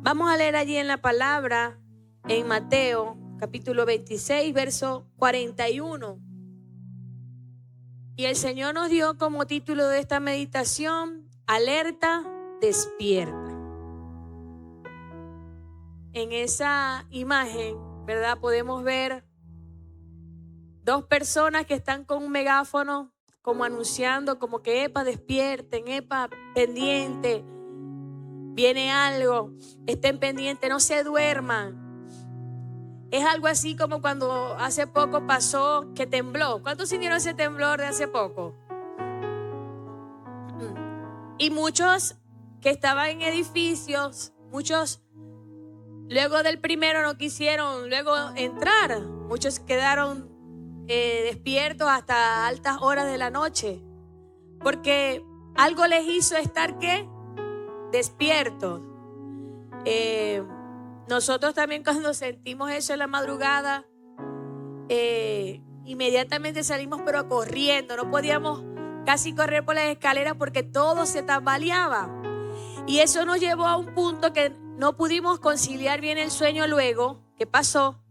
Vamos a leer allí en la palabra, en Mateo, capítulo 26, verso 41. Y el Señor nos dio como título de esta meditación, alerta, despierta. En esa imagen, ¿verdad? Podemos ver dos personas que están con un megáfono, como anunciando, como que epa, despierten, epa, pendiente, viene algo, estén pendientes, no se duerman. Es algo así como cuando hace poco pasó que tembló. ¿Cuántos sintieron ese temblor de hace poco? Y muchos que estaban en edificios, muchos luego del primero no quisieron luego entrar. Muchos quedaron despiertos hasta altas horas de la noche. Porque algo les hizo estar, ¿qué? Despiertos. Nosotros también cuando sentimos eso en la madrugada, inmediatamente salimos pero corriendo. No podíamos casi correr por las escaleras porque todo se tambaleaba. Y eso nos llevó a un punto que no pudimos conciliar bien el sueño luego. ¿Qué pasó?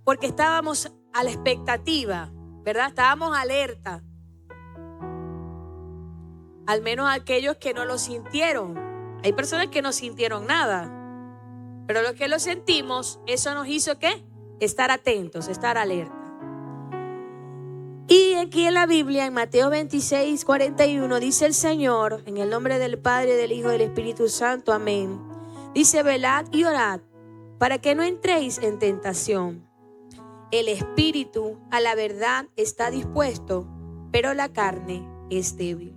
Porque estábamos a la expectativa, ¿verdad? Estábamos alerta. Al menos aquellos que no lo sintieron. Hay personas que no sintieron nada. Pero los que lo sentimos, eso nos hizo ¿qué? Estar atentos, estar alerta. Y aquí en la Biblia, en Mateo 26, 41, dice el Señor, en el nombre del Padre, del Hijo y del Espíritu Santo, amén. Dice, velad y orad, para que no entréis en tentación. El espíritu a la verdad está dispuesto, pero la carne es débil.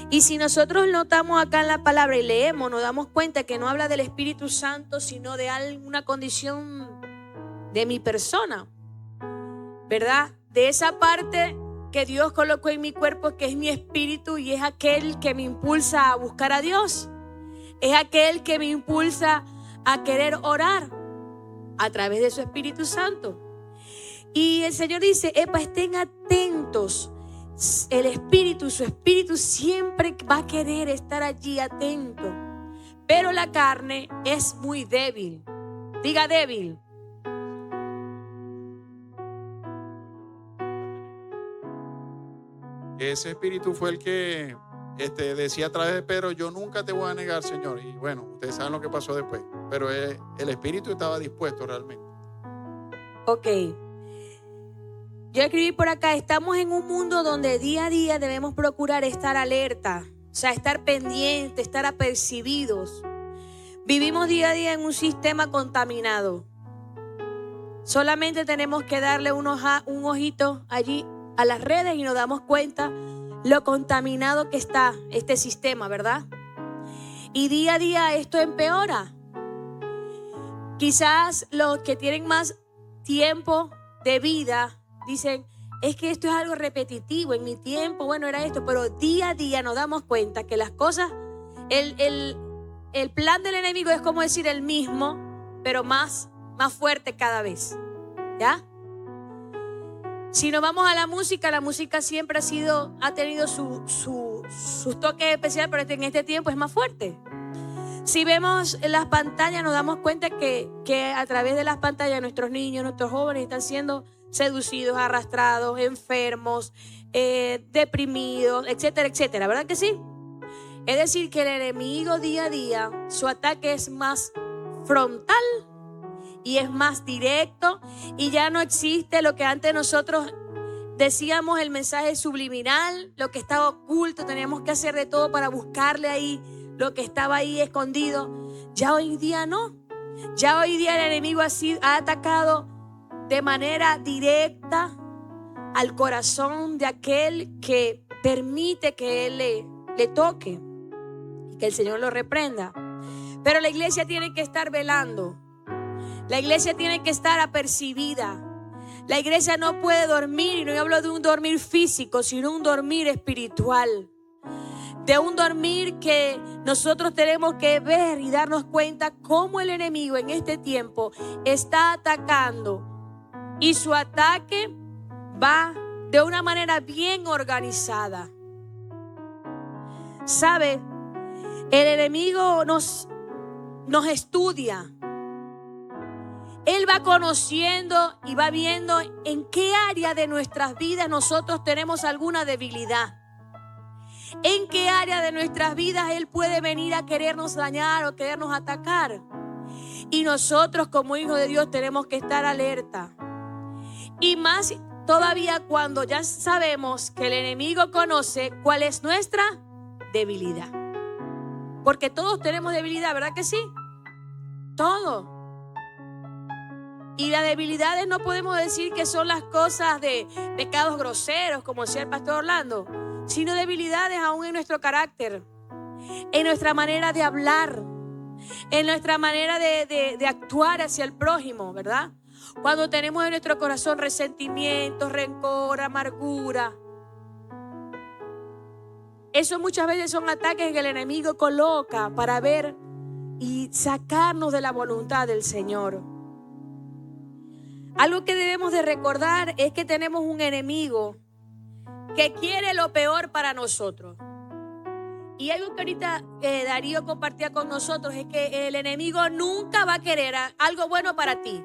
Y si nosotros notamos acá en la palabra y leemos, nos damos cuenta que no habla del Espíritu Santo, sino de alguna condición de mi persona, ¿verdad? De esa parte que Dios colocó en mi cuerpo, que es mi espíritu, y es aquel que me impulsa a buscar a Dios. Es aquel que me impulsa a querer orar a través de su Espíritu Santo. Y el Señor dice, epa, estén atentos. El espíritu, su espíritu siempre va a querer estar allí atento. Pero la carne es muy débil. Diga débil. Ese espíritu fue el que decía a través de Pedro, yo nunca te voy a negar, Señor. Y bueno, ustedes saben lo que pasó después. Pero el espíritu estaba dispuesto realmente. Ok. Yo escribí por acá, estamos en un mundo donde día a día debemos procurar estar alerta, o sea, estar pendientes, estar apercibidos. Vivimos día a día en un sistema contaminado. Solamente tenemos que darle un ojito allí a las redes y nos damos cuenta lo contaminado que está este sistema, ¿verdad? Y día a día esto empeora. Quizás los que tienen más tiempo de vida dicen, es que esto es algo repetitivo, en mi tiempo, bueno, era esto, pero día a día nos damos cuenta que las cosas, el plan del enemigo es como decir el mismo, pero más fuerte cada vez, ¿ya? Si nos vamos a la música siempre ha tenido sus toques especiales, pero en este tiempo es más fuerte. Si vemos las pantallas, nos damos cuenta que a través de las pantallas nuestros niños, nuestros jóvenes están siendo seducidos, arrastrados, enfermos, deprimidos, etcétera, etcétera. ¿Verdad que sí? Es decir, que el enemigo día a día, su ataque es más frontal y es más directo, y ya no existe lo que antes nosotros decíamos, el mensaje subliminal, lo que estaba oculto, teníamos que hacer de todo para buscarle ahí lo que estaba ahí escondido. Ya hoy día no. Ya hoy día el enemigo ha atacado de manera directa al corazón de aquel que permite que él le toque y que el Señor lo reprenda. Pero la iglesia tiene que estar velando. La iglesia tiene que estar apercibida. La iglesia no puede dormir, y no hablo de un dormir físico, sino un dormir espiritual. De un dormir que nosotros tenemos que ver y darnos cuenta cómo el enemigo en este tiempo está atacando. Y su ataque va de una manera bien organizada. ¿Sabe? El enemigo nos nos estudia. Él va conociendo y va viendo en qué área de nuestras vidas nosotros tenemos alguna debilidad. En qué área de nuestras vidas Él puede venir a querernos dañar o querernos atacar. Y nosotros como hijos de Dios tenemos que estar alerta. Y más todavía cuando ya sabemos que el enemigo conoce cuál es nuestra debilidad. Porque todos tenemos debilidad, ¿verdad que sí? Todos. Y las debilidades no podemos decir que son las cosas de pecados groseros, como decía el pastor Orlando, sino debilidades aún en nuestro carácter, en nuestra manera de hablar, en nuestra manera de actuar hacia el prójimo, ¿verdad? Cuando tenemos en nuestro corazón resentimiento, rencor, amargura. Eso muchas veces son ataques que el enemigo coloca para ver y sacarnos de la voluntad del Señor. Algo que debemos de recordar es que tenemos un enemigo que quiere lo peor para nosotros. Y algo que ahorita Darío compartía con nosotros es que el enemigo nunca va a querer algo bueno para ti.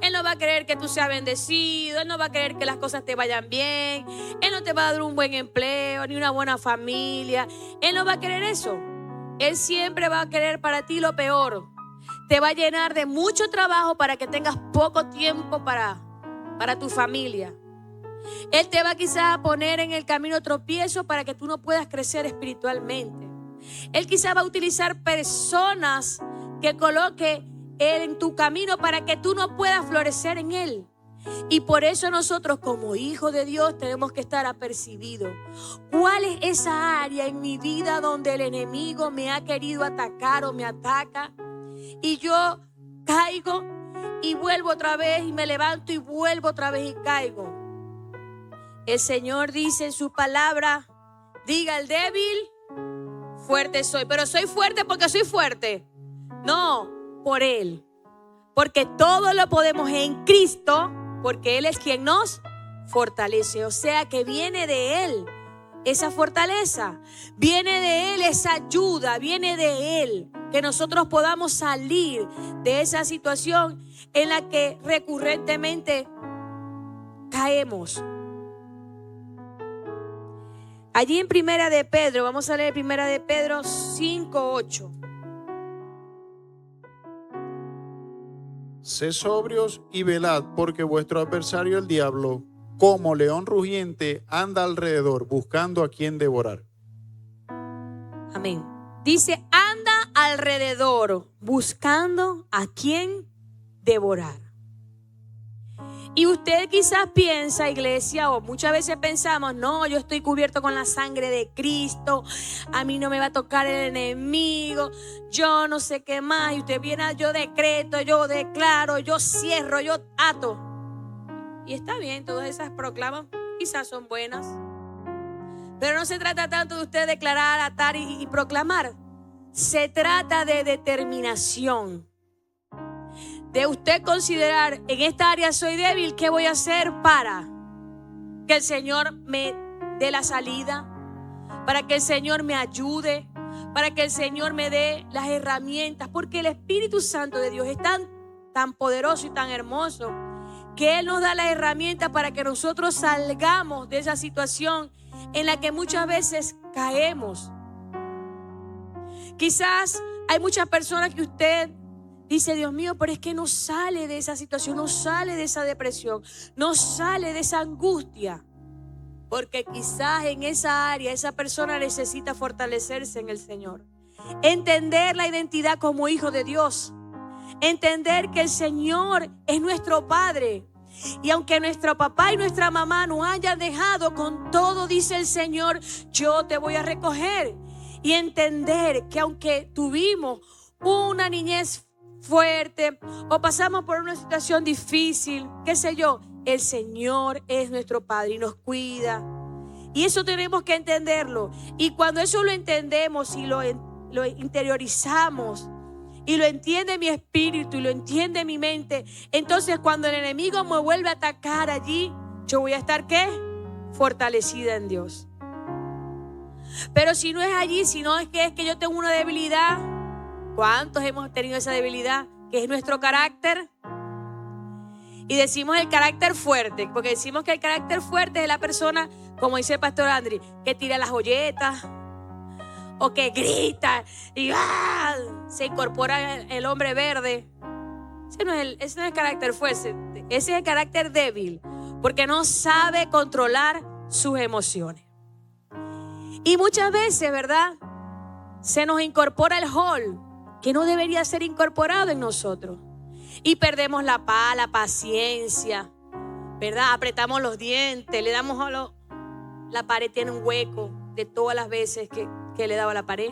Él no va a querer que tú seas bendecido, Él no va a querer que las cosas te vayan bien, Él no te va a dar un buen empleo, ni una buena familia. Él no va a querer eso. Él siempre va a querer para ti lo peor. Te va a llenar de mucho trabajo para que tengas poco tiempo para tu familia. Él te va quizás a poner en el camino tropiezo para que tú no puedas crecer espiritualmente. Él quizás va a utilizar personas que coloque Él en tu camino para que tú no puedas florecer en Él. Y por eso nosotros como hijos de Dios tenemos que estar apercibidos. ¿Cuál es esa área en mi vida donde el enemigo me ha querido atacar o me ataca? Y yo caigo y vuelvo otra vez y me levanto y vuelvo otra vez y caigo. El Señor dice en su palabra, diga el débil, fuerte soy. Pero soy fuerte porque soy fuerte. No, por Él. Porque todo lo podemos en Cristo, porque Él es quien nos fortalece. O sea que viene de Él esa fortaleza, viene de Él esa ayuda, viene de Él que nosotros podamos salir de esa situación en la que recurrentemente caemos. Allí en Primera de Pedro, vamos a leer Primera de Pedro 5:8. Sed sobrios y velad, porque vuestro adversario el diablo, como león rugiente, anda alrededor buscando a quien devorar. Amén. Dice, anda alrededor buscando a quien devorar. Y usted quizás piensa, iglesia, o muchas veces pensamos, no, yo estoy cubierto con la sangre de Cristo, a mí no me va a tocar el enemigo, yo no sé qué más. Y usted viene, yo decreto, yo declaro, yo cierro, yo ato. Y está bien, todas esas proclamas quizás son buenas. Pero no se trata tanto de usted declarar, atar y proclamar. Se trata de determinación. De usted considerar, en esta área soy débil, ¿qué voy a hacer para que el Señor me dé la salida? Para que el Señor me ayude, para que el Señor me dé las herramientas. Porque el Espíritu Santo de Dios es tan poderoso y tan hermoso que Él nos da las herramientas para que nosotros salgamos de esa situación en la que muchas veces caemos. Quizás hay muchas personas que usted dice, Dios mío, pero es que no sale de esa situación, no sale de esa depresión, no sale de esa angustia. Porque quizás en esa área esa persona necesita fortalecerse en el Señor. Entender la identidad como hijo de Dios. Entender que el Señor es nuestro Padre. Y aunque nuestro papá y nuestra mamá nos hayan dejado, con todo dice el Señor, yo te voy a recoger. Y entender que aunque tuvimos una niñez fuerte o pasamos por una situación difícil, qué sé yo, el Señor es nuestro Padre y nos cuida. Y eso tenemos que entenderlo. Y cuando eso lo entendemos y lo interiorizamos y lo entiende mi espíritu y lo entiende mi mente, entonces cuando el enemigo me vuelve a atacar allí, yo voy a estar ¿qué? Fortalecida en Dios. Pero si no es allí, si no es que yo tengo una debilidad, ¿Cuántos hemos tenido esa debilidad? Que es nuestro carácter. Y decimos el carácter fuerte, porque decimos que el carácter fuerte es la persona, como dice el pastor Andri, que tira las joyetas o que grita y se incorpora el hombre verde. Ese no es el carácter fuerte, ese es el carácter débil, porque no sabe controlar sus emociones. Y muchas veces, ¿verdad?, se nos incorpora el hall que no debería ser incorporado en nosotros. Y perdemos la paz, la paciencia, ¿verdad? Apretamos los dientes, le damos la pared tiene un hueco de todas las veces que le daba la pared,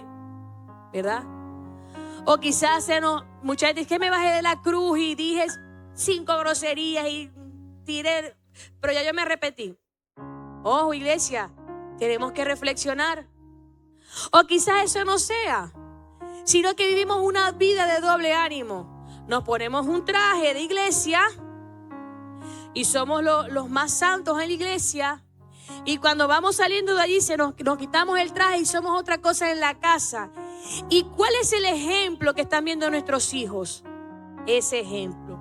¿verdad? O quizás muchas veces que me bajé de la cruz y dije 5 groserías y tiré, pero ya yo me repetí. Ojo, iglesia, tenemos que reflexionar. O quizás eso no sea, sino que vivimos una vida de doble ánimo. Nos ponemos un traje de iglesia y somos los más santos en la iglesia. Y cuando vamos saliendo de allí nos quitamos el traje y somos otra cosa en la casa. ¿Y cuál es el ejemplo que están viendo nuestros hijos? Ese ejemplo,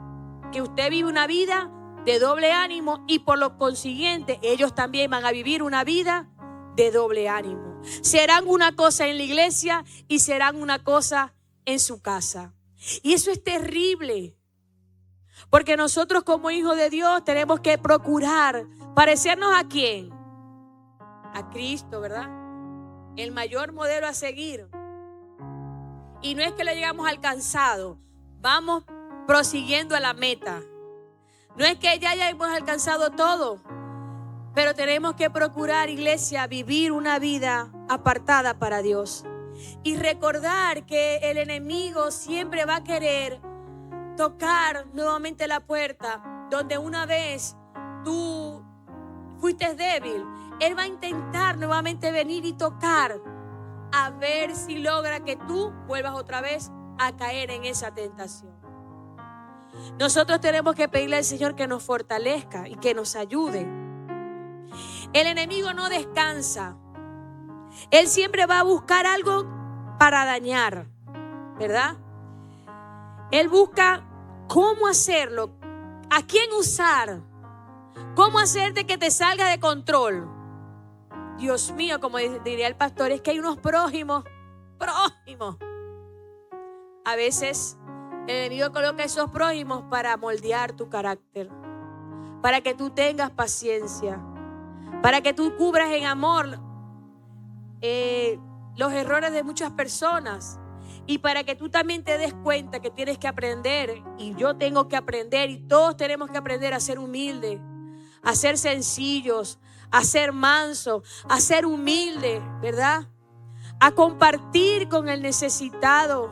que usted vive una vida de doble ánimo y por lo consiguiente ellos también van a vivir una vida de doble ánimo. Serán una cosa en la iglesia y serán una cosa en su casa. Y eso es terrible, porque nosotros como hijos de Dios tenemos que procurar parecernos ¿a quién? A Cristo, ¿verdad? El mayor modelo a seguir. Y no es que lo llegamos alcanzado, vamos prosiguiendo a la meta. No es que ya hayamos alcanzado todo, pero tenemos que procurar, iglesia, vivir una vida apartada para Dios. Y recordar que el enemigo siempre va a querer tocar nuevamente la puerta donde una vez tú fuiste débil. Él va a intentar nuevamente venir y tocar a ver si logra que tú vuelvas otra vez a caer en esa tentación. Nosotros tenemos que pedirle al Señor que nos fortalezca y que nos ayude. El enemigo no descansa. Él siempre va a buscar algo para dañar, ¿verdad? Él busca cómo hacerlo, a quién usar, cómo hacerte que te salga de control. Dios mío, como diría el pastor, es que hay unos prójimos. A veces el enemigo coloca esos prójimos para moldear tu carácter, para que tú tengas paciencia, para que tú cubras en amor los errores de muchas personas y para que tú también te des cuenta que tienes que aprender, y yo tengo que aprender, y todos tenemos que aprender a ser humildes, a ser sencillos, a ser mansos, a ser humildes, ¿verdad? A compartir con el necesitado,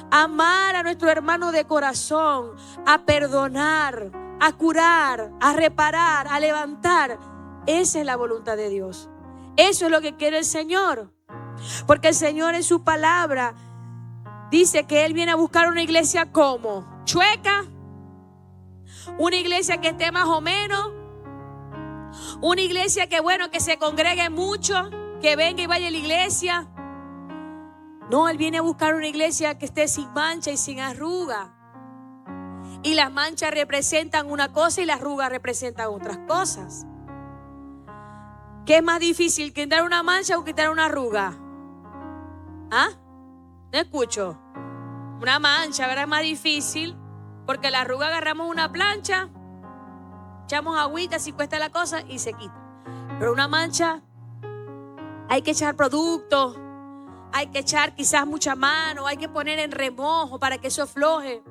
a amar a nuestro hermano de corazón, a perdonar, a curar, a reparar, a levantar. Esa es la voluntad de Dios. Eso es lo que quiere el Señor. Porque el Señor en su palabra dice que Él viene a buscar una iglesia como chueca, una iglesia que esté más o menos, una iglesia que que se congregue mucho, que venga y vaya a la iglesia. No, Él viene a buscar una iglesia que esté sin mancha y sin arruga. Y las manchas representan una cosa y las arrugas representan otras cosas. ¿Qué es más difícil, quitar una mancha o quitar una arruga? ¿Ah? No escucho. Una mancha, ¿verdad? Es más difícil porque la arruga agarramos una plancha, echamos agüita si cuesta la cosa y se quita. Pero una mancha hay que echar productos, hay que echar quizás mucha mano, hay que poner en remojo para que eso afloje.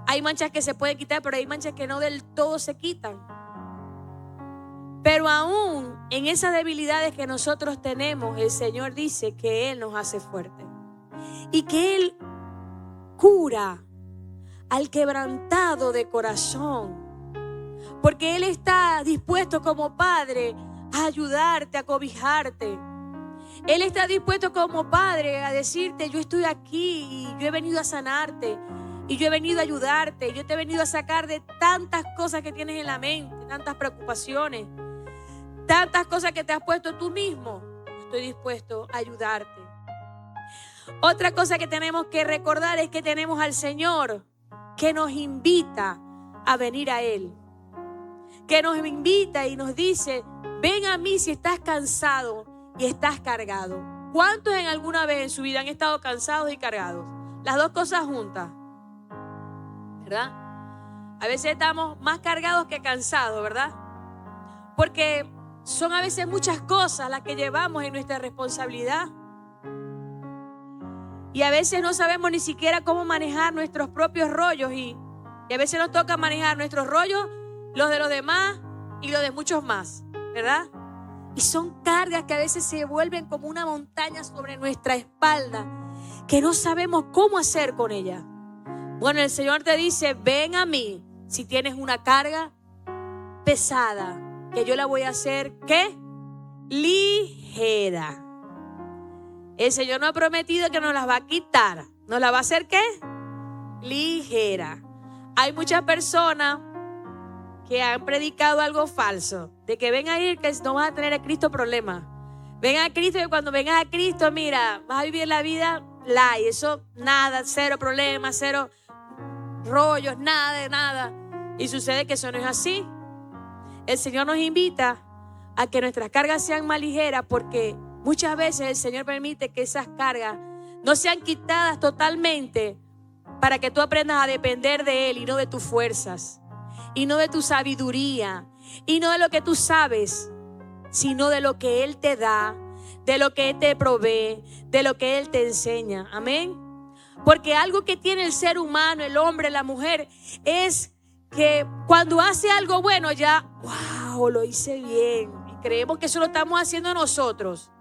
Hay manchas que se pueden quitar, pero hay manchas que no del todo se quitan. Pero aún en esas debilidades que nosotros tenemos, el Señor dice que Él nos hace fuertes y que Él cura al quebrantado de corazón, porque Él está dispuesto como Padre a ayudarte, a cobijarte. Él está dispuesto como Padre a decirte: yo estoy aquí y yo he venido a sanarte y yo he venido a ayudarte, yo te he venido a sacar de tantas cosas que tienes en la mente, tantas preocupaciones, tantas cosas que te has puesto tú mismo. Estoy dispuesto a ayudarte. Otra cosa que tenemos que recordar es que tenemos al Señor que nos invita a venir a Él. Que nos invita y nos dice, ven a mí si estás cansado y estás cargado. ¿Cuántos en alguna vez en su vida han estado cansados y cargados? Las dos cosas juntas, ¿verdad? A veces estamos más cargados que cansados, ¿verdad? Porque son a veces muchas cosas las que llevamos en nuestra responsabilidad. Y a veces no sabemos ni siquiera cómo manejar nuestros propios rollos. Y a veces nos toca manejar nuestros rollos, los de los demás y los de muchos más, ¿verdad? Y son cargas que a veces se vuelven como una montaña sobre nuestra espalda, que no sabemos cómo hacer con ella. Bueno, el Señor te dice, ven a mí si tienes una carga pesada, que yo la voy a hacer, ¿qué? Ligera. El Señor nos ha prometido que nos las va a quitar. ¿Nos la va a hacer qué? Ligera. Hay muchas personas que han predicado algo falso, de que ven a ir que no vas a tener a Cristo problemas. Ven a Cristo y cuando vengas a Cristo, mira, vas a vivir la vida light. Eso, nada, cero problemas, cero rollos, nada de nada. Y sucede que eso no es así. El Señor nos invita a que nuestras cargas sean más ligeras, porque muchas veces el Señor permite que esas cargas no sean quitadas totalmente para que tú aprendas a depender de Él y no de tus fuerzas, y no de tu sabiduría, y no de lo que tú sabes, sino de lo que Él te da, de lo que Él te provee, de lo que Él te enseña. Amén. Porque algo que tiene el ser humano, el hombre, la mujer, es que cuando hace algo bueno ya, wow, lo hice bien. Y creemos que eso lo estamos haciendo nosotros.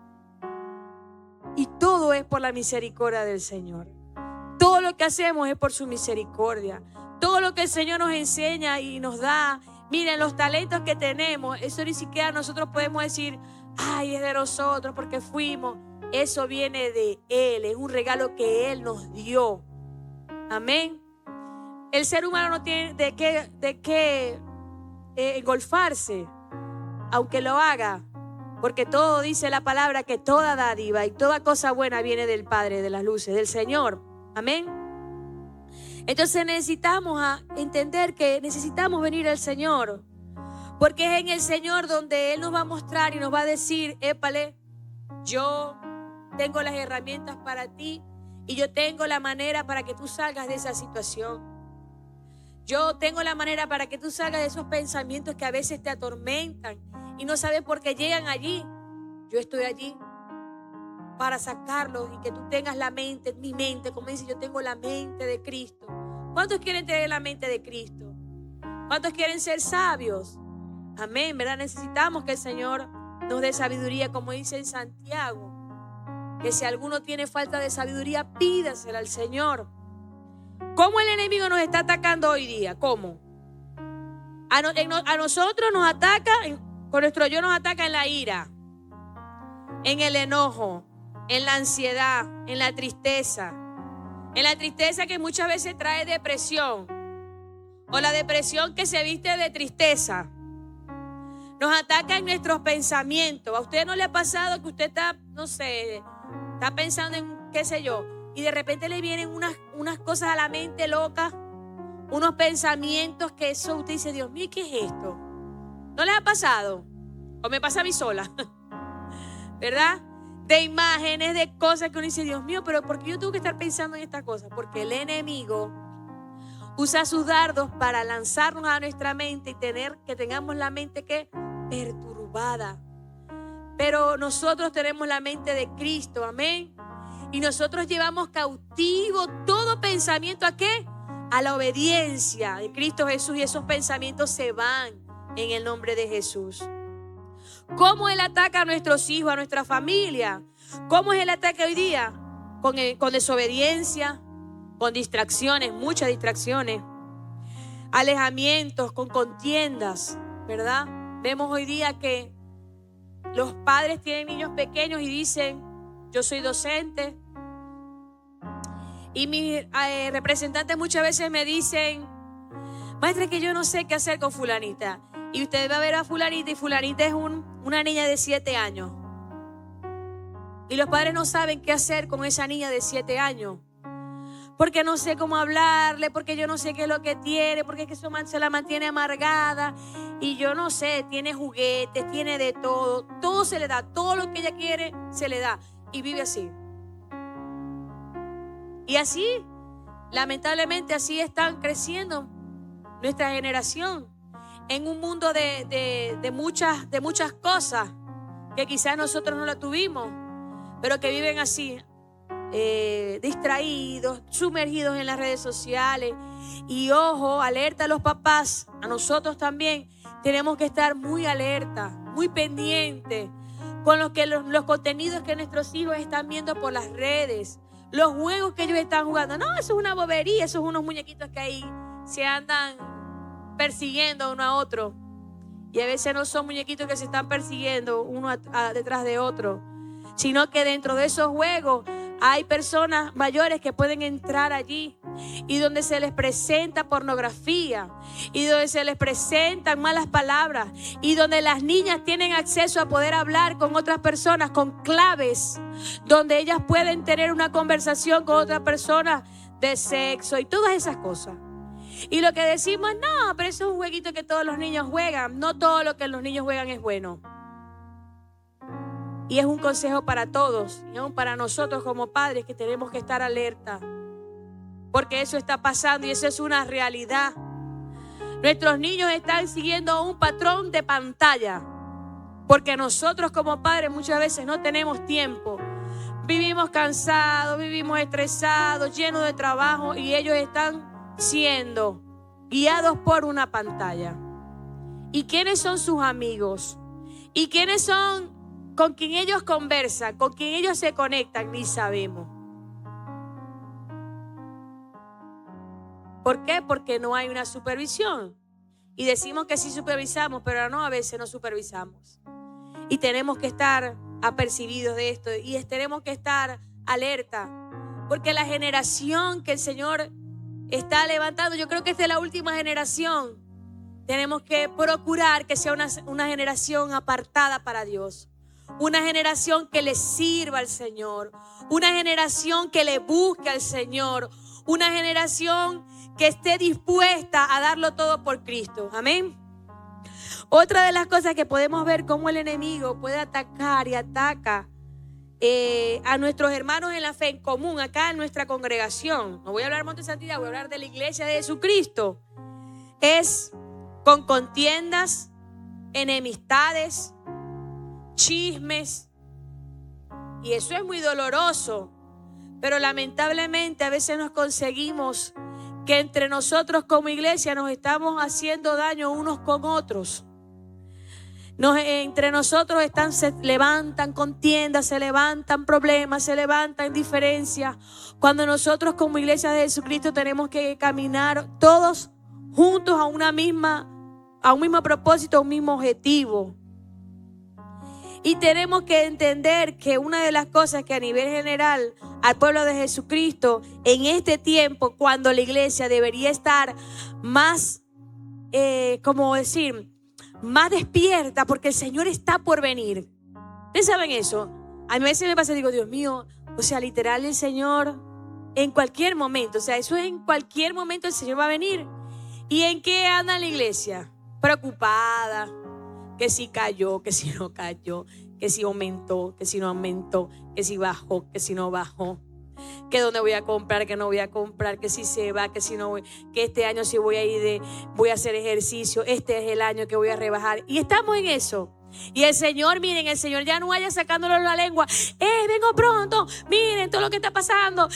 Y todo es por la misericordia del Señor. Todo lo que hacemos es por su misericordia. Todo lo que el Señor nos enseña y nos da. Miren, los talentos que tenemos, eso ni siquiera nosotros podemos decir, ay, es de nosotros porque fuimos. Eso viene de Él, es un regalo que Él nos dio. Amén. El ser humano no tiene de qué engolfarse, aunque lo haga. Porque todo dice la palabra que toda dádiva y toda cosa buena viene del Padre de las luces, del Señor. Amén. Entonces necesitamos entender que necesitamos venir al Señor. Porque es en el Señor donde Él nos va a mostrar y nos va a decir, épale, yo tengo las herramientas para ti y yo tengo la manera para que tú salgas de esa situación. Yo tengo la manera para que tú salgas de esos pensamientos que a veces te atormentan y no sabes por qué llegan allí. Yo estoy allí para sacarlos y que tú tengas la mente, mi mente, como dice, yo tengo la mente de Cristo. ¿Cuántos quieren tener la mente de Cristo? ¿Cuántos quieren ser sabios? Amén, ¿verdad? Necesitamos que el Señor nos dé sabiduría, como dice en Santiago, que si alguno tiene falta de sabiduría, pídasela al Señor. ¿Cómo el enemigo nos está atacando hoy día? ¿Cómo? A nosotros nos ataca, con nuestro yo nos ataca en la ira, en el enojo, en la ansiedad, en la tristeza. En la tristeza que muchas veces trae depresión, o la depresión que se viste de tristeza. Nos ataca en nuestros pensamientos. ¿A usted no le ha pasado que usted está, no sé, está pensando en qué sé yo, y de repente le vienen unas cosas a la mente locas, unos pensamientos que eso usted dice, Dios mío, ¿qué es esto? ¿No les ha pasado? ¿O me pasa a mí sola? ¿Verdad? De imágenes, de cosas que uno dice, Dios mío, pero ¿por qué yo tengo que estar pensando en estas cosas? Porque el enemigo usa sus dardos para lanzarnos a nuestra mente y que tengamos la mente que perturbada. Pero nosotros tenemos la mente de Cristo, amén. Y nosotros llevamos cautivo todo pensamiento ¿a qué? A la obediencia de Cristo Jesús, y esos pensamientos se van en el nombre de Jesús. ¿Cómo Él ataca a nuestros hijos, a nuestra familia? ¿Cómo es el ataque hoy día? Con desobediencia, con distracciones, muchas distracciones, alejamientos, con contiendas, ¿verdad? Vemos hoy día que los padres tienen niños pequeños y dicen, yo soy docente, y mis representantes muchas veces me dicen, maestra, que yo no sé qué hacer con fulanita. Y usted va a ver a fulanita, y fulanita es una niña de 7 años. Y los padres no saben qué hacer con esa niña de 7 años. Porque no sé cómo hablarle, porque yo no sé qué es lo que tiene, porque es que se la mantiene amargada. Y yo no sé, tiene juguetes, tiene de todo. Todo se le da, todo lo que ella quiere se le da. Y vive así. Y así, lamentablemente, así están creciendo nuestra generación. En un mundo de muchas cosas que quizás nosotros no la tuvimos, pero que viven así, distraídos, sumergidos en las redes sociales. Y ojo, alerta a los papás, a nosotros también tenemos que estar muy alerta, muy pendientes con los contenidos que nuestros hijos están viendo por las redes, los juegos que ellos están jugando. No, eso es una bobería, esos son unos muñequitos que ahí se andan persiguiendo uno a otro. Y a veces no son muñequitos que se están persiguiendo uno detrás de otro, sino que dentro de esos juegos hay personas mayores que pueden entrar allí y donde se les presenta pornografía y donde se les presentan malas palabras y donde las niñas tienen acceso a poder hablar con otras personas con claves, donde ellas pueden tener una conversación con otras personas de sexo y todas esas cosas. Y lo que decimos, no, pero eso es un jueguito que todos los niños juegan. No todo lo que los niños juegan es bueno. Y es un consejo para todos, y aún para nosotros como padres, que tenemos que estar alerta. Porque eso está pasando y eso es una realidad. Nuestros niños están siguiendo un patrón de pantalla. Porque nosotros como padres muchas veces no tenemos tiempo. Vivimos cansados, vivimos estresados, llenos de trabajo, y ellos están siendo guiados por una pantalla. ¿Y quiénes son sus amigos? ¿Y quiénes son con quien ellos conversan, con quien ellos se conectan? Ni sabemos. ¿Por qué? Porque no hay una supervisión. Y decimos que sí supervisamos, pero no, a veces no supervisamos. Y tenemos que estar apercibidos de esto y tenemos que estar alerta. Porque la generación que el Señor está levantando, yo creo que esta es la última generación. Tenemos que procurar que sea una generación apartada para Dios. Una generación que le sirva al Señor. Una generación que le busque al Señor. Una generación que esté dispuesta a darlo todo por Cristo. Amén. Otra de las cosas que podemos ver cómo el enemigo puede atacar y ataca a nuestros hermanos en la fe en común, acá en nuestra congregación. No voy a hablar de Monte Santidad, voy a hablar de la iglesia de Jesucristo. Es con contiendas, enemistades, chismes. Y eso es muy doloroso. Pero lamentablemente a veces nos conseguimos que entre nosotros como iglesia nos estamos haciendo daño unos con otros. Entre nosotros se levantan contiendas, se levantan problemas, se levantan diferencias. Cuando nosotros como iglesia de Jesucristo tenemos que caminar todos juntos a un mismo propósito, a un mismo objetivo. Y tenemos que entender que una de las cosas que a nivel general al pueblo de Jesucristo en este tiempo, cuando la iglesia debería estar más, más despierta, porque el Señor está por venir. ¿Ustedes saben eso? A mí a veces me pasa y digo, Dios mío, o sea, literal el Señor en cualquier momento, o sea, eso es en cualquier momento el Señor va a venir. ¿Y en qué anda la iglesia? Preocupada, que si cayó, que si no cayó, que si aumentó, que si no aumentó, que si bajó, que si no bajó, que dónde voy a comprar, que no voy a comprar, que si se va, que si no voy, que este año sí voy a ir voy a hacer ejercicio, este es el año que voy a rebajar. Y estamos en eso. Y el Señor, miren, el Señor ya no vaya sacándolo la lengua. Vengo pronto, miren todo lo que está pasando.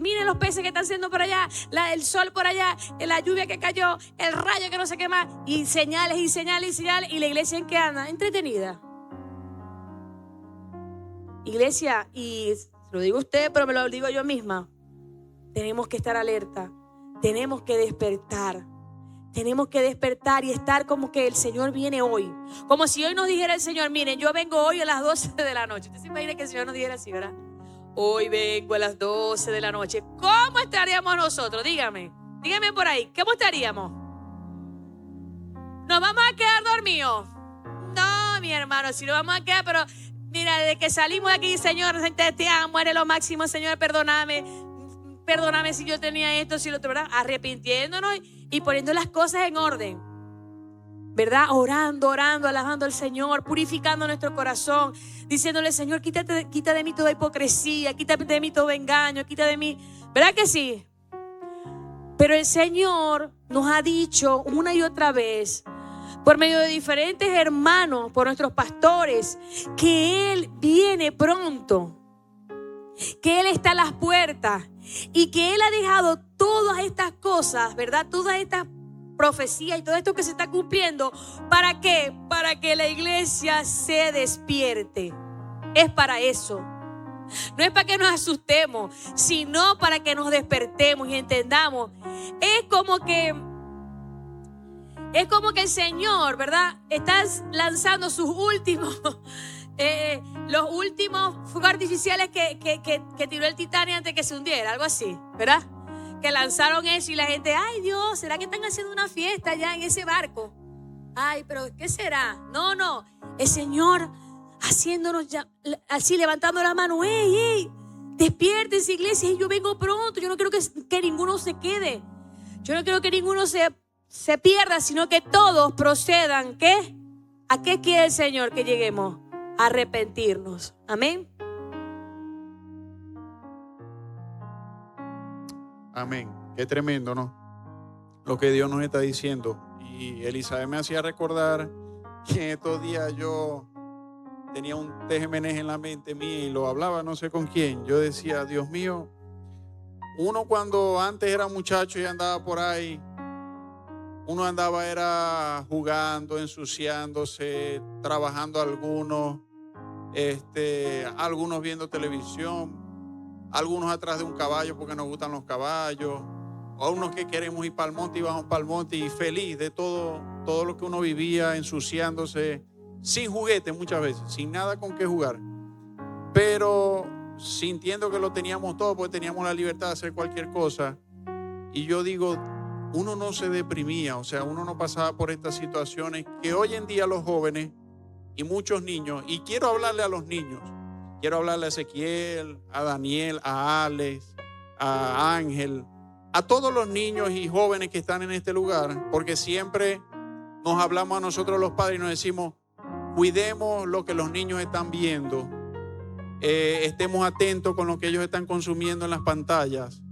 Miren los peces que están haciendo por allá, el sol por allá, la lluvia que cayó, el rayo que no sé qué más. Y señales y señales y señales. Y la iglesia en qué anda, entretenida. Iglesia, y lo digo usted, pero me lo digo yo misma. Tenemos que estar alerta. Tenemos que despertar. Tenemos que despertar y estar como que el Señor viene hoy. Como si hoy nos dijera el Señor, miren, yo vengo hoy a las 12 de la noche. ¿Usted se imagina que el Señor nos dijera así, verdad? Hoy vengo a las 12 de la noche. ¿Cómo estaríamos nosotros? Dígame por ahí. ¿Cómo estaríamos? ¿Nos vamos a quedar dormidos? No, mi hermano, si nos vamos a quedar, pero Mira, desde que salimos de aquí, Señor, te amo, eres lo máximo, Señor, perdóname. Perdóname si yo tenía esto, si lo otro, ¿verdad? Arrepintiéndonos y poniendo las cosas en orden, ¿verdad? Orando, alabando al Señor, purificando nuestro corazón, diciéndole, Señor, quita de mí toda hipocresía, quita de mí todo engaño, quita de mí, ¿verdad que sí? Pero el Señor nos ha dicho una y otra vez, por medio de diferentes hermanos, por nuestros pastores, que Él viene pronto, que Él está a las puertas y que Él ha dejado todas estas cosas, ¿verdad? Todas estas profecías y todo esto que se está cumpliendo. ¿Para qué? Para que la iglesia se despierte. Es para eso. No es para que nos asustemos, sino para que nos despertemos y entendamos. Es como que el Señor, ¿verdad? Está lanzando sus últimos... los últimos fuegos artificiales que tiró el Titanic antes que se hundiera, algo así, ¿verdad? Que lanzaron eso y la gente, ay Dios, ¿será que están haciendo una fiesta ya en ese barco? Ay, pero ¿qué será? No, el Señor haciéndonos ya, así levantando la mano, ¡ey! Despiértense, iglesia, yo vengo pronto. Yo no quiero que ninguno se quede. Yo no quiero que ninguno se pierda, sino que todos procedan, ¿qué? ¿A qué quiere el Señor que lleguemos? A arrepentirnos. Amén. Amén. Qué tremendo, ¿no? Lo que Dios nos está diciendo. Y Elizabeth me hacía recordar que en estos días yo tenía un teje-meneje en la mente mía y lo hablaba no sé con quién. Yo decía, Dios mío, uno cuando antes era muchacho y andaba por ahí, uno andaba era jugando, ensuciándose, trabajando algunos viendo televisión, algunos atrás de un caballo porque nos gustan los caballos, o unos que queremos ir para el monte y vamos para el monte y feliz de todo lo que uno vivía, ensuciándose, sin juguetes muchas veces, sin nada con qué jugar, pero sintiendo que lo teníamos todo porque teníamos la libertad de hacer cualquier cosa. Y yo digo, uno no se deprimía, o sea, uno no pasaba por estas situaciones que hoy en día los jóvenes y muchos niños, y quiero hablarle a los niños, quiero hablarle a Ezequiel, a Daniel, a Alex, a Ángel, a todos los niños y jóvenes que están en este lugar, porque siempre nos hablamos a nosotros los padres y nos decimos, cuidemos lo que los niños están viendo, estemos atentos con lo que ellos están consumiendo en las pantallas,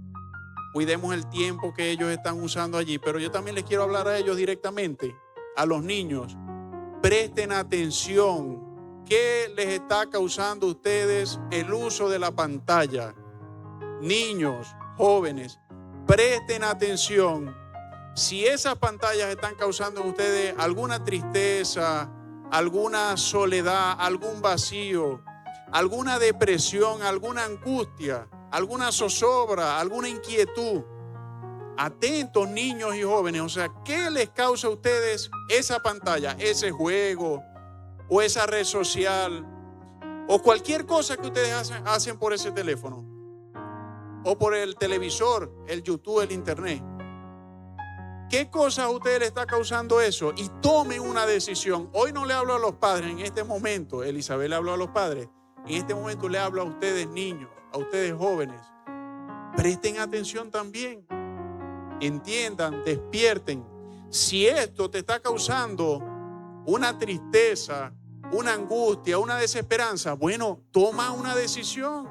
cuidemos el tiempo que ellos están usando allí. Pero yo también les quiero hablar a ellos directamente, a los niños. Presten atención. ¿Qué les está causando a ustedes el uso de la pantalla? Niños, jóvenes, presten atención. Si esas pantallas están causando en ustedes alguna tristeza, alguna soledad, algún vacío, alguna depresión, alguna angustia, alguna zozobra, alguna inquietud, atentos niños y jóvenes. O sea, ¿qué les causa a ustedes esa pantalla, ese juego o esa red social o cualquier cosa que ustedes hacen por ese teléfono o por el televisor, el YouTube, el internet? ¿Qué cosa a ustedes le está causando eso? Y tomen una decisión. Hoy no le hablo a los padres en este momento. Elizabeth le habló a los padres. En este momento le hablo a ustedes niños, a ustedes jóvenes. Presten atención también. Entiendan, despierten. Si esto te está causando una tristeza, una angustia, una desesperanza, bueno, toma una decisión.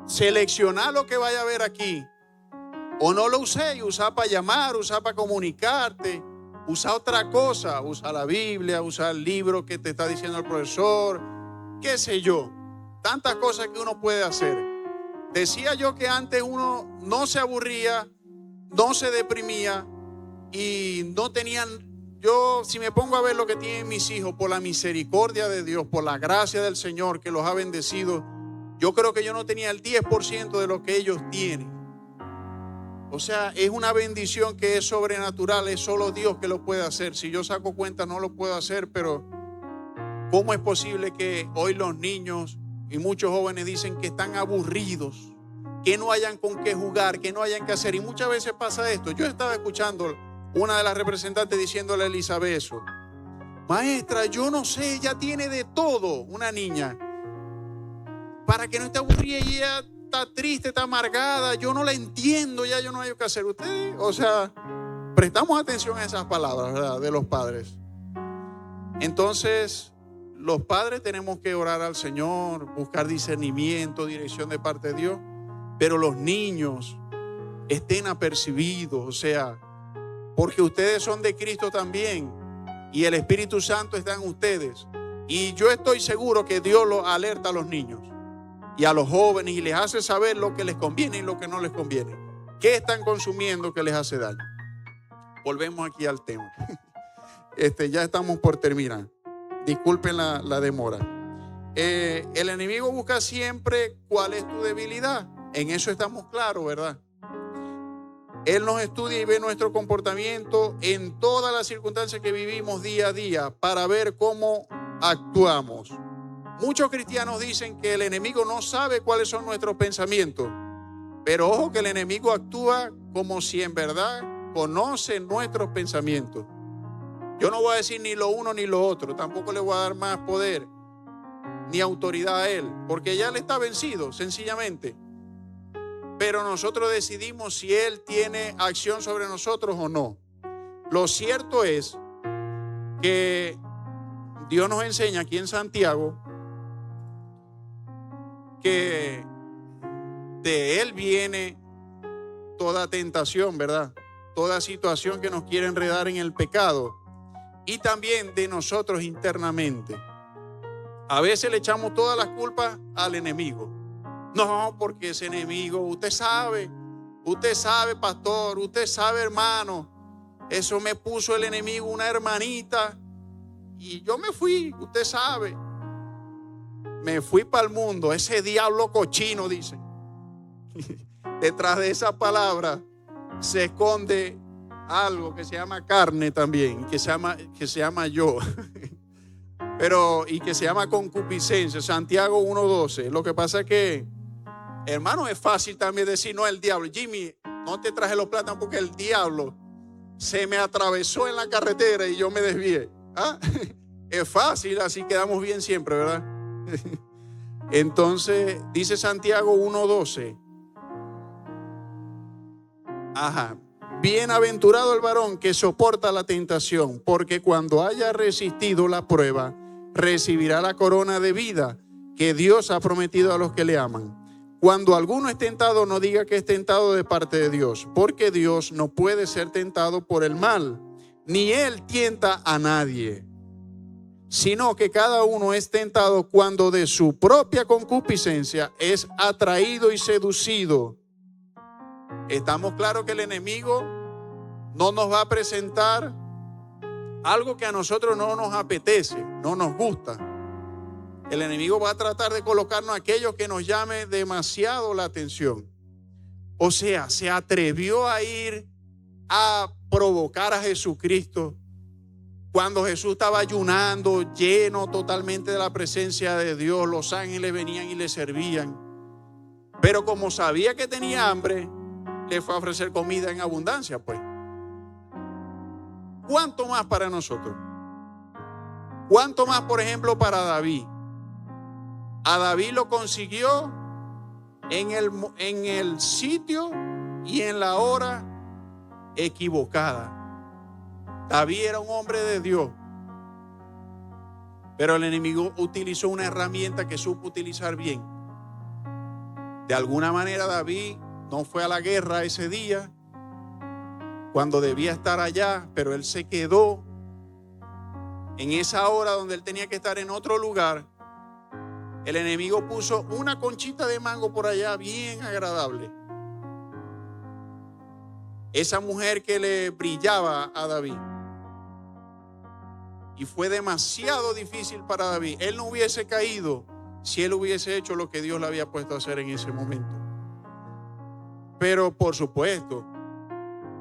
Selecciona lo que vaya a ver aquí. O no lo usé, usa para llamar, usa para comunicarte, usa otra cosa, usa la Biblia, usa el libro que te está diciendo el profesor, qué sé yo. Tantas cosas que uno puede hacer. Decía yo que antes uno no se aburría, no se deprimía y no tenían... Yo, si me pongo a ver lo que tienen mis hijos, por la misericordia de Dios, por la gracia del Señor que los ha bendecido, yo creo que yo no tenía el 10% de lo que ellos tienen. O sea, es una bendición que es sobrenatural, es solo Dios que lo puede hacer. Si yo saco cuenta no lo puedo hacer, pero ¿cómo es posible que hoy los niños y muchos jóvenes dicen que están aburridos, que no hayan con qué jugar, que no hayan que hacer? Y muchas veces pasa esto. Yo estaba escuchando una de las representantes diciéndole a Elizabeth eso. Maestra, yo no sé, ella tiene de todo, una niña. Para que no esté aburrida y ella está triste, está amargada, yo no la entiendo, ya yo no hay que hacer. Ustedes, o sea, prestamos atención a esas palabras, ¿verdad?, de los padres. Entonces, los padres tenemos que orar al Señor, buscar discernimiento, dirección de parte de Dios. Pero los niños estén apercibidos, o sea, porque ustedes son de Cristo también y el Espíritu Santo está en ustedes. Y yo estoy seguro que Dios los alerta a los niños y a los jóvenes y les hace saber lo que les conviene y lo que no les conviene. ¿Qué están consumiendo que les hace daño? Volvemos aquí al tema. Ya estamos por terminar. Disculpen la demora. El enemigo busca siempre cuál es tu debilidad. En eso estamos claros, ¿verdad? Él nos estudia y ve nuestro comportamiento en todas las circunstancias que vivimos día a día para ver cómo actuamos. Muchos cristianos dicen que el enemigo no sabe cuáles son nuestros pensamientos, pero ojo que el enemigo actúa como si en verdad conoce nuestros pensamientos. Yo no voy a decir ni lo uno ni lo otro, tampoco le voy a dar más poder ni autoridad a él, porque ya él está vencido, sencillamente. Pero nosotros decidimos si él tiene acción sobre nosotros o no. Lo cierto es que Dios nos enseña aquí en Santiago que de él viene toda tentación, ¿verdad? Toda situación que nos quiere enredar en el pecado. Y también de nosotros internamente. A veces le echamos todas las culpas al enemigo. No, porque ese enemigo, usted sabe, pastor, usted sabe, hermano, eso me puso el enemigo una hermanita y yo me fui, usted sabe, me fui para el mundo, ese diablo cochino, dice. Detrás de esa palabra se esconde algo que se llama carne también, que se llama yo. Pero, y que se llama concupiscencia, Santiago 1:12. Lo que pasa es que, hermano, es fácil también decir, no, el diablo. Jimmy, no te traje los plátanos porque el diablo se me atravesó en la carretera y yo me desvié. ¿Ah? Es fácil, así quedamos bien siempre, ¿verdad? Entonces, dice Santiago 1:12. Ajá. Bienaventurado el varón que soporta la tentación, porque cuando haya resistido la prueba, recibirá la corona de vida que Dios ha prometido a los que le aman. Cuando alguno es tentado, no diga que es tentado de parte de Dios, porque Dios no puede ser tentado por el mal, ni él tienta a nadie, sino que cada uno es tentado cuando de su propia concupiscencia es atraído y seducido. Estamos claros que el enemigo no nos va a presentar algo que a nosotros no nos apetece, no nos gusta. El enemigo va a tratar de colocarnos aquello que nos llame demasiado la atención. O sea, se atrevió a ir a provocar a Jesucristo cuando Jesús estaba ayunando, lleno totalmente de la presencia de Dios. Los ángeles venían y le servían. Pero como sabía que tenía hambre, le fue a ofrecer comida en abundancia, pues. ¿Cuánto más para nosotros? ¿Cuánto más, por ejemplo, para David? A David lo consiguió en el sitio y en la hora equivocada. David era un hombre de Dios, pero el enemigo utilizó una herramienta que supo utilizar bien. De alguna manera David no fue a la guerra ese día cuando debía estar allá, pero él se quedó en esa hora donde él tenía que estar en otro lugar. El enemigo puso una conchita de mango por allá bien agradable. Esa mujer que le brillaba a David. Y fue demasiado difícil para David. Él no hubiese caído si él hubiese hecho lo que Dios le había puesto a hacer en ese momento. Pero por supuesto,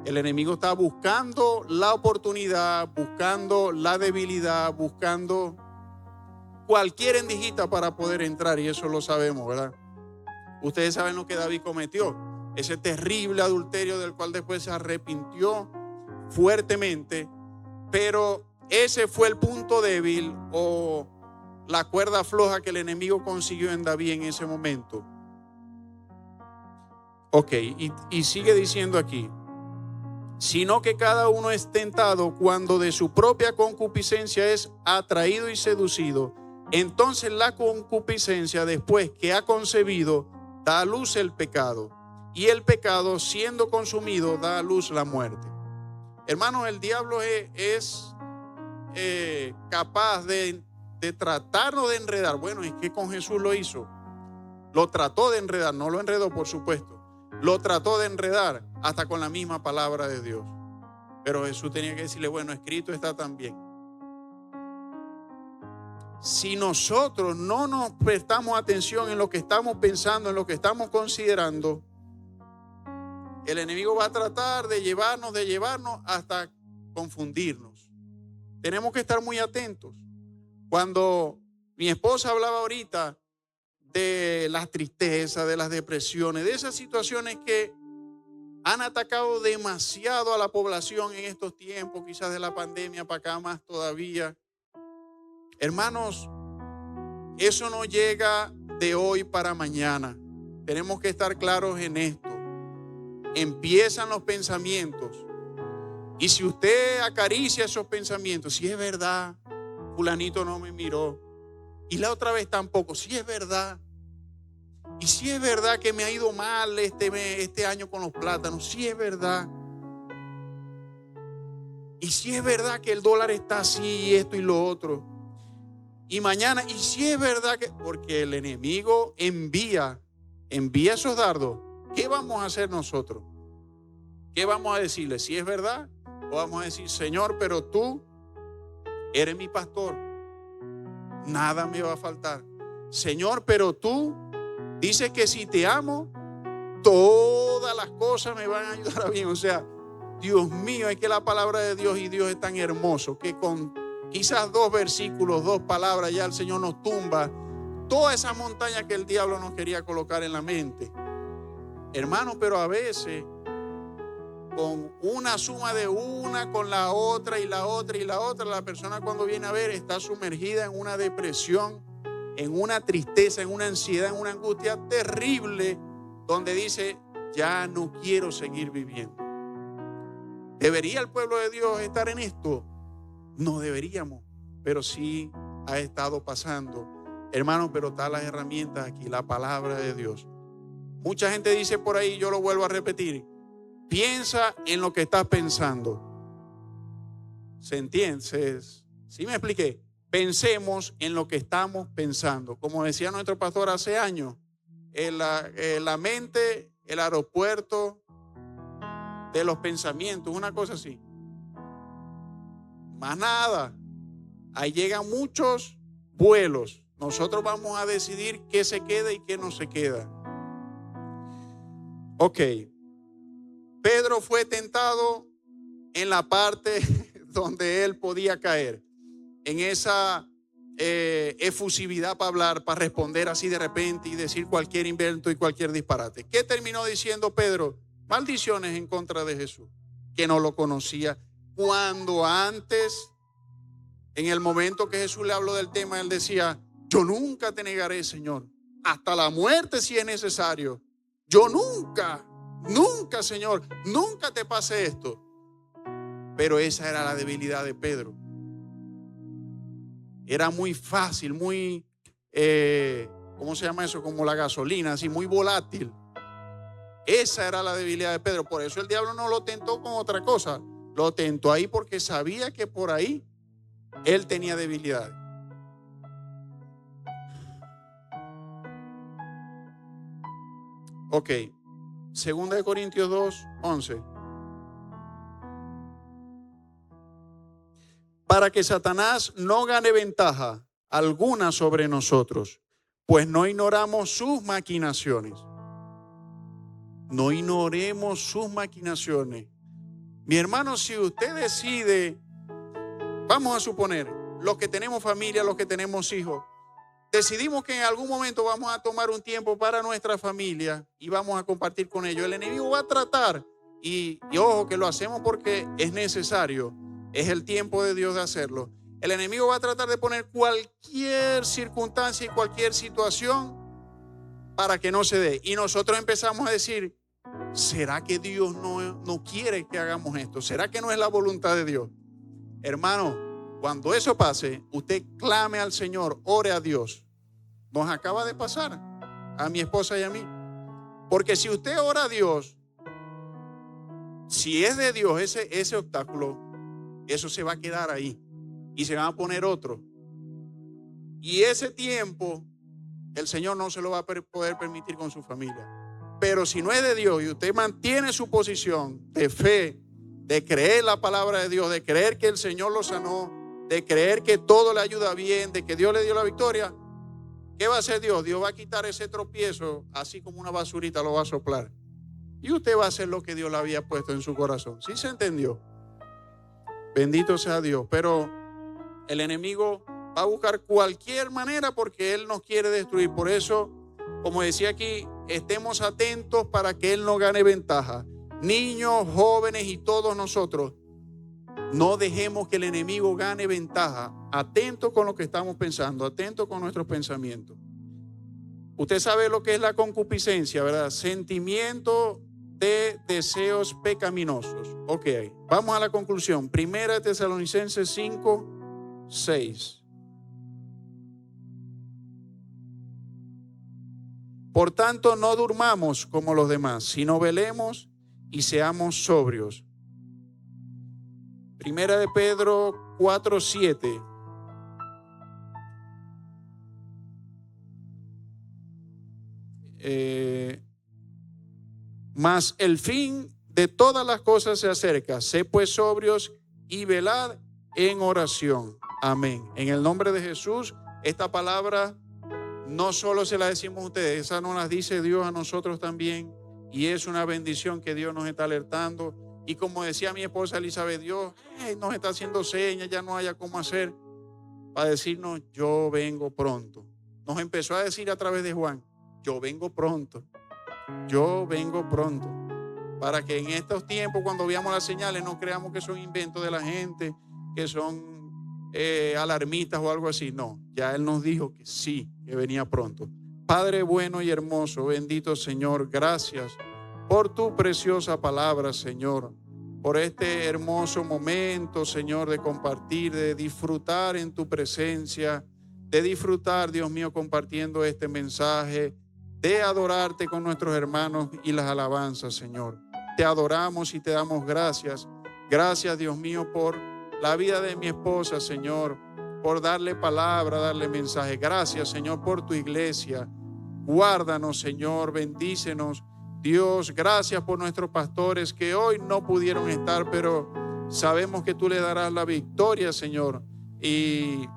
el enemigo está buscando la oportunidad, buscando la debilidad, buscando cualquier endijita para poder entrar, y eso lo sabemos, ¿verdad? Ustedes saben lo que David cometió, ese terrible adulterio del cual después se arrepintió fuertemente, pero ese fue el punto débil o la cuerda floja que el enemigo consiguió en David en ese momento. Ok, y sigue diciendo aquí, sino que cada uno es tentado cuando de su propia concupiscencia es atraído y seducido. Entonces la concupiscencia, después que ha concebido, da a luz el pecado. Y el pecado, siendo consumido, da a luz la muerte. Hermanos, el diablo es capaz de tratarnos de enredar. Bueno, es que con Jesús lo hizo. Lo trató de enredar, no lo enredó, por supuesto. Lo trató de enredar hasta con la misma palabra de Dios. Pero Jesús tenía que decirle, bueno, escrito está también. Si nosotros no nos prestamos atención en lo que estamos pensando, en lo que estamos considerando, el enemigo va a tratar de llevarnos hasta confundirnos. Tenemos que estar muy atentos. Cuando mi esposa hablaba ahorita de las tristezas, de las depresiones, de esas situaciones que han atacado demasiado a la población en estos tiempos, quizás de la pandemia para acá más todavía. Hermanos, eso no llega de hoy para mañana. Tenemos que estar claros en esto. Empiezan los pensamientos. Y si usted acaricia esos pensamientos, si es verdad, fulanito no me miró, y la otra vez tampoco, si es verdad, y si es verdad que me ha ido mal este año con los plátanos, si es verdad, y si es verdad que el dólar está así y esto y lo otro, y mañana, y si es verdad que, porque el enemigo envía esos dardos, ¿qué vamos a hacer nosotros? ¿Qué vamos a decirle? Si es verdad, o vamos a decir, Señor, pero tú eres mi pastor, nada me va a faltar. Señor, pero tú dices que si te amo, todas las cosas me van a ayudar a bien. O sea, Dios mío, es que la palabra de Dios y Dios es tan hermoso que con quizás 2 versículos, 2 palabras, ya el Señor nos tumba toda esa montaña que el diablo nos quería colocar en la mente. Hermano, pero a veces con una suma de una, con la otra y la otra y la otra, la persona cuando viene a ver está sumergida en una depresión, en una tristeza, en una ansiedad, en una angustia terrible, donde dice, ya no quiero seguir viviendo. ¿Debería el pueblo de Dios estar en esto? No deberíamos, pero sí ha estado pasando. Hermanos, pero están las herramientas aquí, la palabra de Dios. Mucha gente dice por ahí, yo lo vuelvo a repetir, piensa en lo que estás pensando. ¿Se entiende? ¿Sí me expliqué? Pensemos en lo que estamos pensando. Como decía nuestro pastor hace años, la mente, el aeropuerto de los pensamientos, una cosa así. Más nada. Ahí llegan muchos vuelos. Nosotros vamos a decidir qué se queda y qué no se queda. Ok. Pedro fue tentado en la parte donde él podía caer, en esa efusividad para hablar, para responder así de repente y decir cualquier invento y cualquier disparate. ¿Qué terminó diciendo Pedro? Maldiciones en contra de Jesús, que no lo conocía. Cuando antes, en el momento que Jesús le habló del tema, él decía, yo nunca te negaré, Señor, hasta la muerte si es necesario. Yo nunca, Señor, nunca te pase esto. Pero esa era la debilidad de Pedro. Era muy fácil, muy, ¿cómo se llama eso? Como la gasolina, así muy volátil. Esa era la debilidad de Pedro. Por eso el diablo no lo tentó con otra cosa. Lo tentó ahí porque sabía que por ahí él tenía debilidad. Ok. 2 Corintios 2:11. Para que Satanás no gane ventaja alguna sobre nosotros, pues no ignoramos sus maquinaciones. No ignoremos sus maquinaciones. Mi hermano, si usted decide, vamos a suponer, los que tenemos familia, los que tenemos hijos, decidimos que en algún momento vamos a tomar un tiempo para nuestra familia y vamos a compartir con ellos. El enemigo va a tratar, y ojo que lo hacemos porque es necesario, Es el tiempo de Dios de hacerlo. El enemigo va a tratar de poner cualquier circunstancia y cualquier situación para que no se dé. Y nosotros empezamos a decir, ¿será que Dios no quiere que hagamos esto? ¿Será que no es la voluntad de Dios? Hermano, cuando eso pase, usted clame al Señor, ore a Dios. Nos acaba de pasar a mi esposa y a mí. Porque si usted ora a Dios, si es de Dios ese obstáculo, eso se va a quedar ahí y se va a poner otro. Y ese tiempo el Señor no se lo va a poder permitir con su familia. Pero si no es de Dios y usted mantiene su posición de fe, de creer la palabra de Dios, de creer que el Señor lo sanó, de creer que todo le ayuda bien, de que Dios le dio la victoria, ¿qué va a hacer Dios? Dios va a quitar ese tropiezo, así como una basurita lo va a soplar. Y usted va a hacer lo que Dios le había puesto en su corazón. ¿Sí se entendió? Bendito sea Dios. Pero el enemigo va a buscar cualquier manera porque Él nos quiere destruir. Por eso, como decía aquí, estemos atentos para que Él no gane ventaja. Niños, jóvenes y todos nosotros, no dejemos que el enemigo gane ventaja. Atentos con lo que estamos pensando, atentos con nuestros pensamientos. Usted sabe lo que es la concupiscencia, ¿verdad? Sentimiento de deseos pecaminosos. Ok, vamos a la conclusión. Primera de Tesalonicenses 5, 6. Por tanto, no durmamos como los demás, sino velemos y seamos sobrios. Primera de Pedro 4, 7. Mas el fin de todas las cosas se acerca. Sé pues sobrios y velad en oración. Amén. En el nombre de Jesús, esta palabra no solo se la decimos a ustedes, esa nos la dice Dios a nosotros también. Y es una bendición que Dios nos está alertando. Y como decía mi esposa Elizabeth, Dios nos está haciendo señas, ya no haya cómo hacer, para decirnos, yo vengo pronto. Nos empezó a decir a través de Juan, yo vengo pronto. Yo vengo pronto. Para que en estos tiempos, cuando veamos las señales, no creamos que son inventos de la gente, que son alarmistas o algo así. No, ya Él nos dijo que sí, que venía pronto. Padre bueno y hermoso, bendito Señor, gracias por tu preciosa palabra, Señor, por este hermoso momento, Señor, de compartir, de disfrutar en tu presencia, de disfrutar, Dios mío, compartiendo este mensaje, de adorarte con nuestros hermanos y las alabanzas, Señor. Te adoramos y te damos gracias. Gracias, Dios mío, por la vida de mi esposa, Señor, por darle palabra, darle mensaje. Gracias, Señor, por tu iglesia. Guárdanos, Señor, bendícenos. Dios, gracias por nuestros pastores que hoy no pudieron estar, pero sabemos que tú le darás la victoria, Señor, y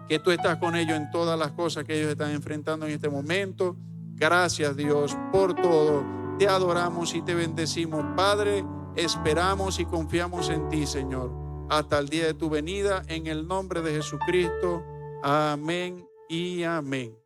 que tú estás con ellos en todas las cosas que ellos están enfrentando en este momento. Gracias, Dios, por todo. Te adoramos y te bendecimos, Padre. Esperamos y confiamos en ti, Señor, hasta el día de tu venida, en el nombre de Jesucristo. Amén y amén.